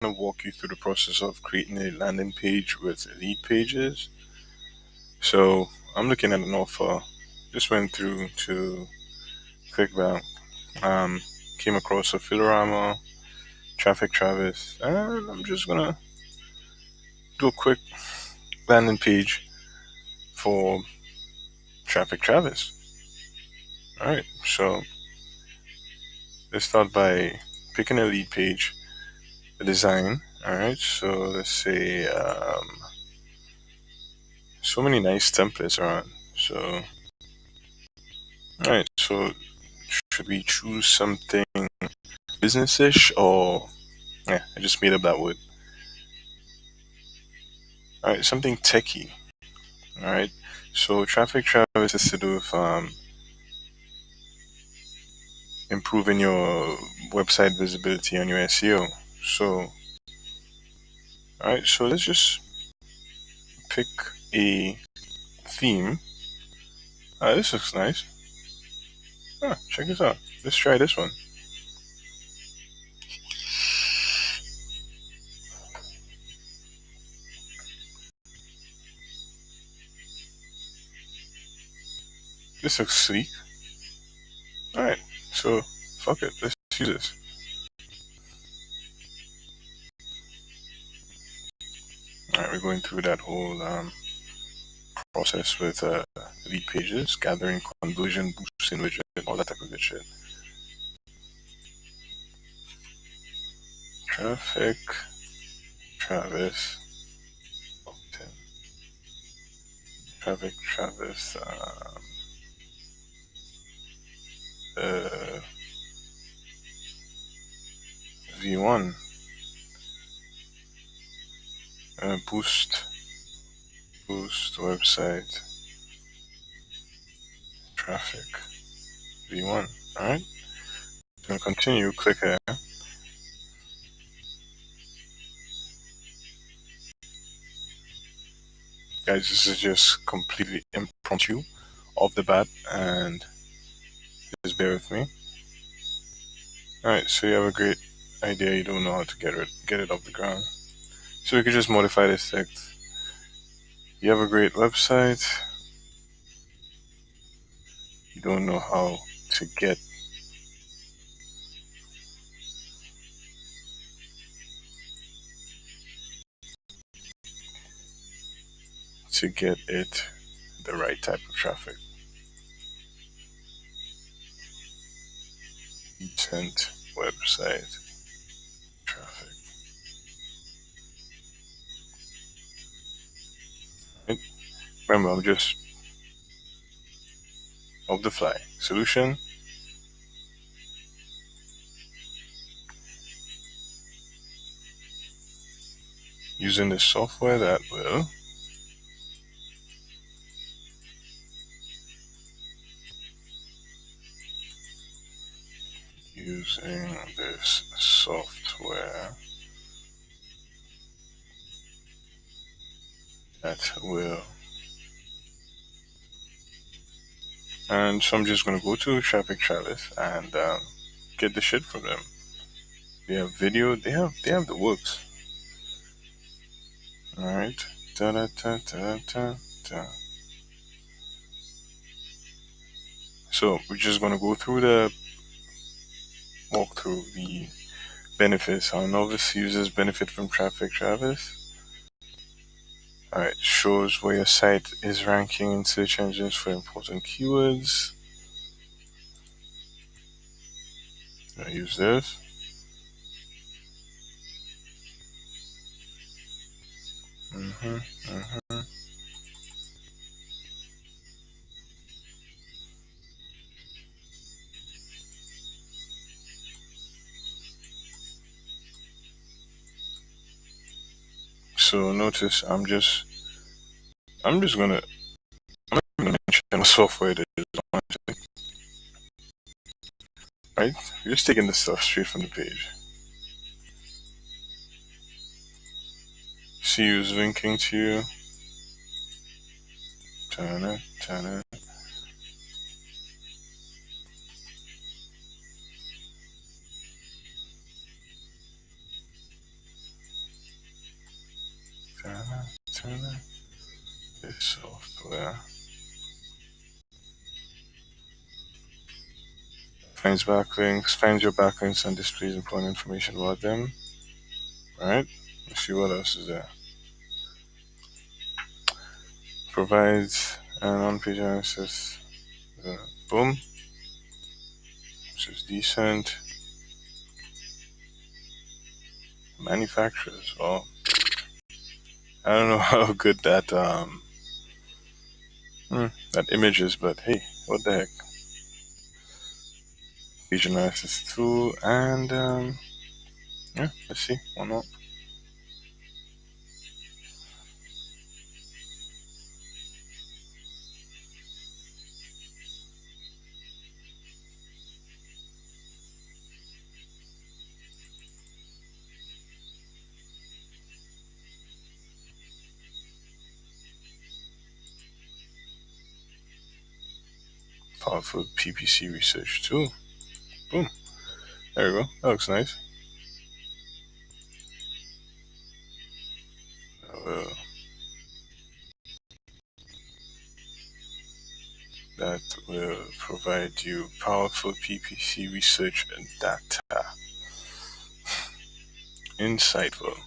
to walk you through the process of creating a landing page with Leadpages. So I'm looking at an offer. Just went through to clickbank. Um, Came across a Filorama, Traffic Travis, and I'm just gonna do a quick landing page for Traffic Travis. All right, so let's start by picking a lead page, a design. All right, so let's say so many nice templates around. So all right, so should we choose something business-ish or yeah, I just made up that word. All right, something techie. All right, so Traffic Travis is to do with improving your website visibility and your SEO. So all right, so let's just pick a theme. This looks nice. Check this out. Let's try this one. This looks sleek. All right, so fuck it. Let's use this. All right, we're going through that whole process with Leadpages, gathering conversion, boosting widget, all that type of good shit. Traffic Travis, Traffic Travis, uh, V1, boost website traffic V1. All right, then continue. Click here. Guys, this is just completely impromptu off the bat, and just bear with me. All right, so you have a great idea, you don't know how to get it off the ground. So we could just modify this text. You have a great website, you don't know how to get it the right type of traffic. Decent website traffic. Right? Remember, I'm just off the fly. Solution. Using the software that will using this software that will. And so I'm just gonna go to Traffic Travis and get the shit from them. They have video. They have the works. All right. Da da da da da da. So we're just gonna go through walk through the benefits. How novice users benefit from Traffic Travis. All right, shows where your site is ranking in search engines for important keywords. I use this. Mm-hmm. So notice I'm just gonna mention the software that is on it. Right? You're just taking the stuff straight from the page. See who's linking to you. Turn it. This software finds backlinks, finds your backlinks and displays important information about them. Alright, let's see what else is there. Provides an on-page analysis. Boom. This is decent. Manufacturers. Well, I don't know how good that that image is, but hey, what the heck. Page analysis tool, and yeah, let's see. Why not? Powerful PPC research tool. Boom. There we go. That looks nice. That will provide you powerful PPC research and data. Insightful.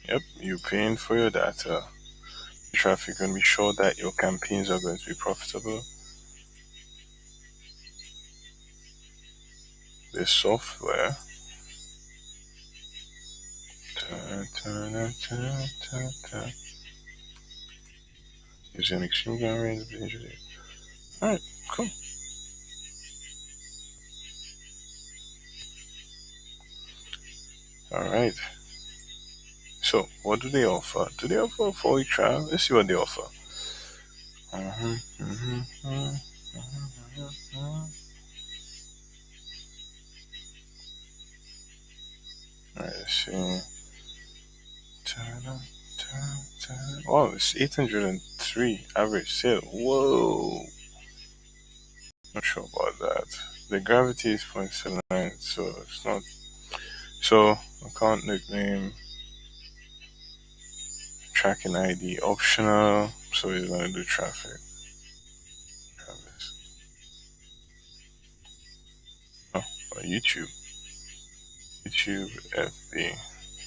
Yep, you're paying for your data. Traffic, and be sure that your campaigns are going to be profitable. This software using extreme range. Alright, cool. Alright. So, what do they offer? Do they offer a 4-week trial? Let's see what they offer. Alright, let's see. Oh, it's 803 average sale. Whoa. Not sure about that. The gravity is 0.79, so it's not. So, account nickname, tracking ID optional. So he's gonna do traffic. Travis. Oh, YouTube. YouTube FB.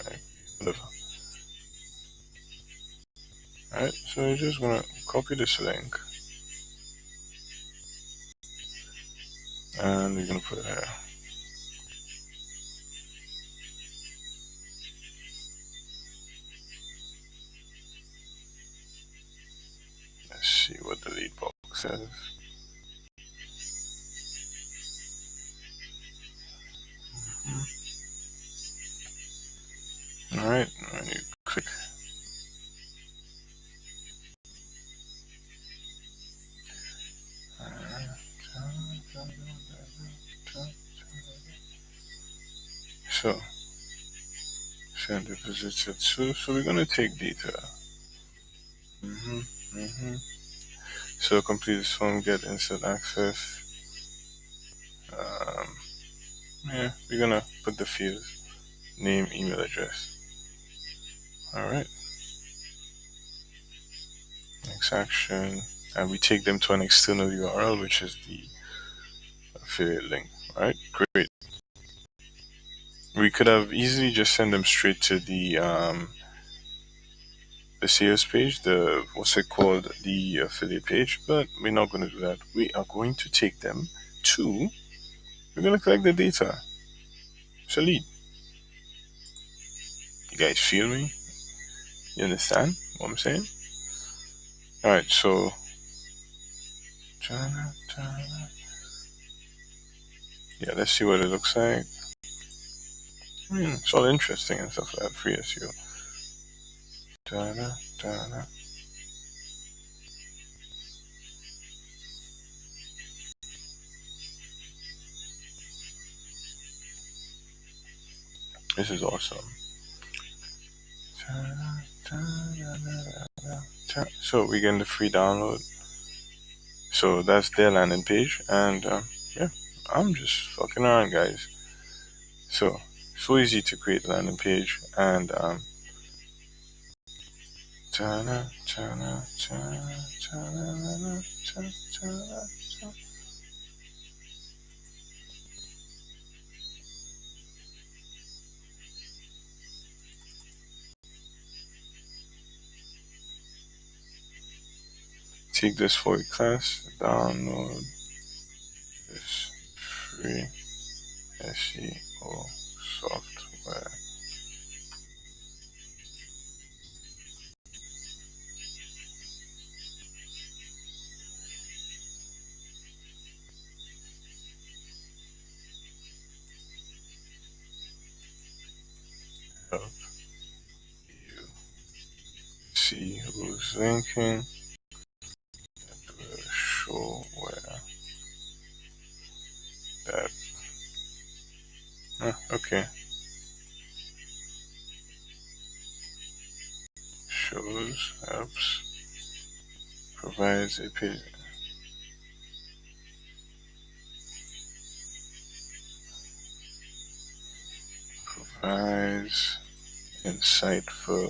Right, whatever. Alright, so you're just gonna copy this link. And you're gonna put it here. Let's see what the lead box says. Alright, and you click. So, send the visitor to. So we're gonna take data. So complete this form, get instant access. Yeah, we're gonna put the fields, name, email address. Alright. Next action. And we take them to an external URL, which is the affiliate link. Alright, great. We could have easily just sent them straight to the sales page, the what's it called, the affiliate page, but we're not going to do that. We are going to take them to. We're going to collect the data. It's a lead. You guys feel me? You understand what I'm saying? All right, so yeah, let's see what it looks like. It's all interesting and stuff like that. Free SEO. This is awesome. So we get the free download. So that's their landing page, and yeah, I'm just fucking around, guys. So easy to create a landing page, and take this for a class, download this free SEO software. Help you see who's linking. It will show where that. Okay. Shows, helps, provides a page. Provides insightful.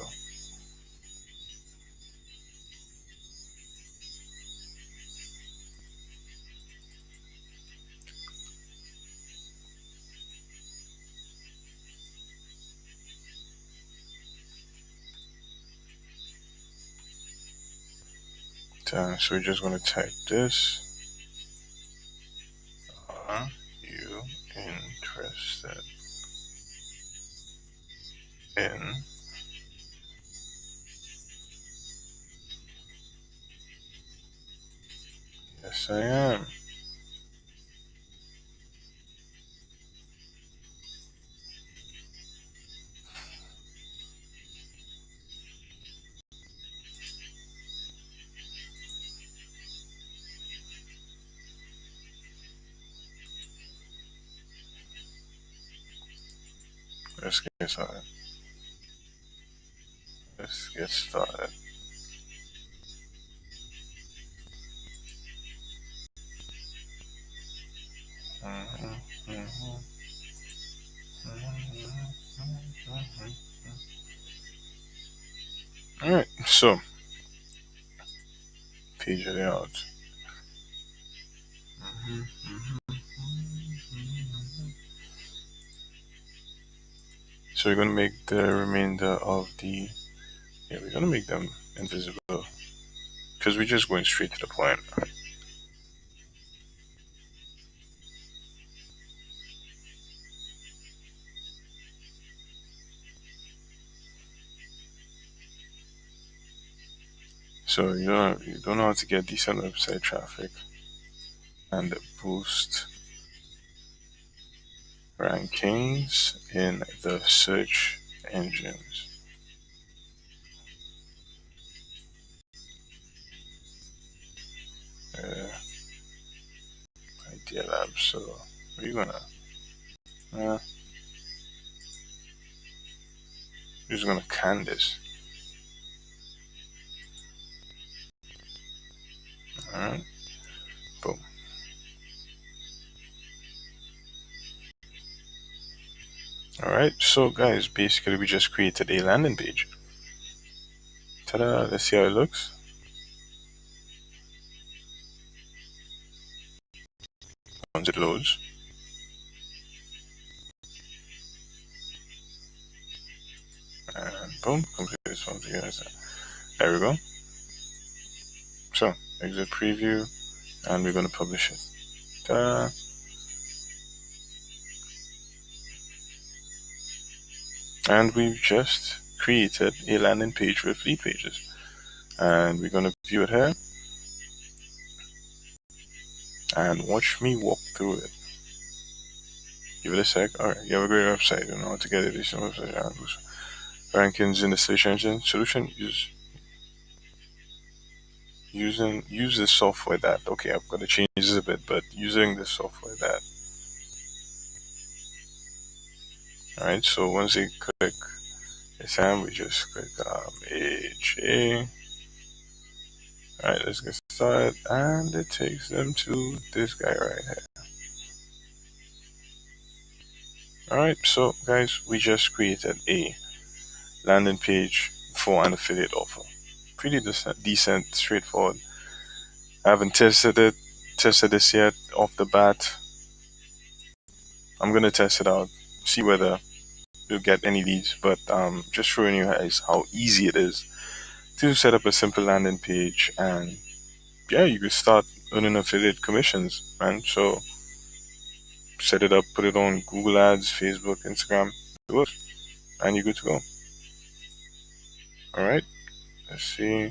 So we're just going to type this. Are you interested in Yes, I am. Let's get started. Let's get started. Alright, so page layout. So we're going to make the remainder of the, we're going to make them invisible because we're just going straight to the point. So you don't know how to get decent website traffic and boost rankings in the search engines. Idea Lab. So we're gonna just gonna can this. Alright. Boom. Alright, so guys, basically we just created a landing page. Ta-da, let's see how it looks. Once it loads. And boom, complete this one together. There we go. So, exit preview, and we're gonna publish it. Ta-da. And we've just created a landing page with Leadpages. And we're gonna view it here. And watch me walk through it. Give it a sec. Alright, you have a great website. You know how to get additional website rankings in the search engine. Solution use the software that, okay, I've got to change this a bit, but using the software that. Alright, so once they click This time we just click AJ. Alright, let's get started. And it takes them to this guy right here. Alright, so guys, we just created a landing page for an affiliate offer. Pretty decent, straightforward. I haven't tested this yet off the bat. I'm gonna test it out, see whether you'll get any leads, but just showing you guys how easy it is to set up a simple landing page, and yeah, you could start earning affiliate commissions, man. So set it up, put it on Google Ads, Facebook, Instagram, do it, and you're good to go. All right, let's see.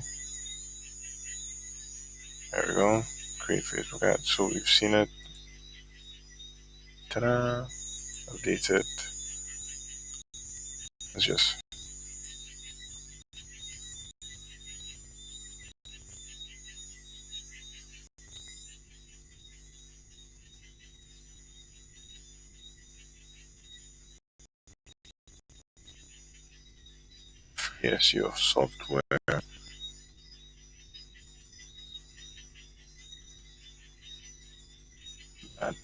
There we go. Create Facebook ads. So we've seen it. Ta-da! Update it. Let's just SEO software. At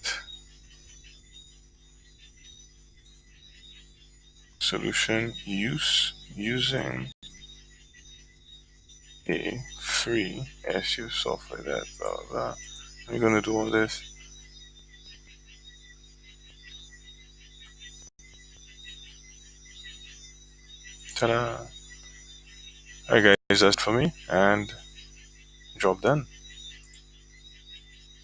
solution using a free SEO software that blah blah blah. I'm gonna do all this. Ta-da! Alright guys, that's for me, and job done.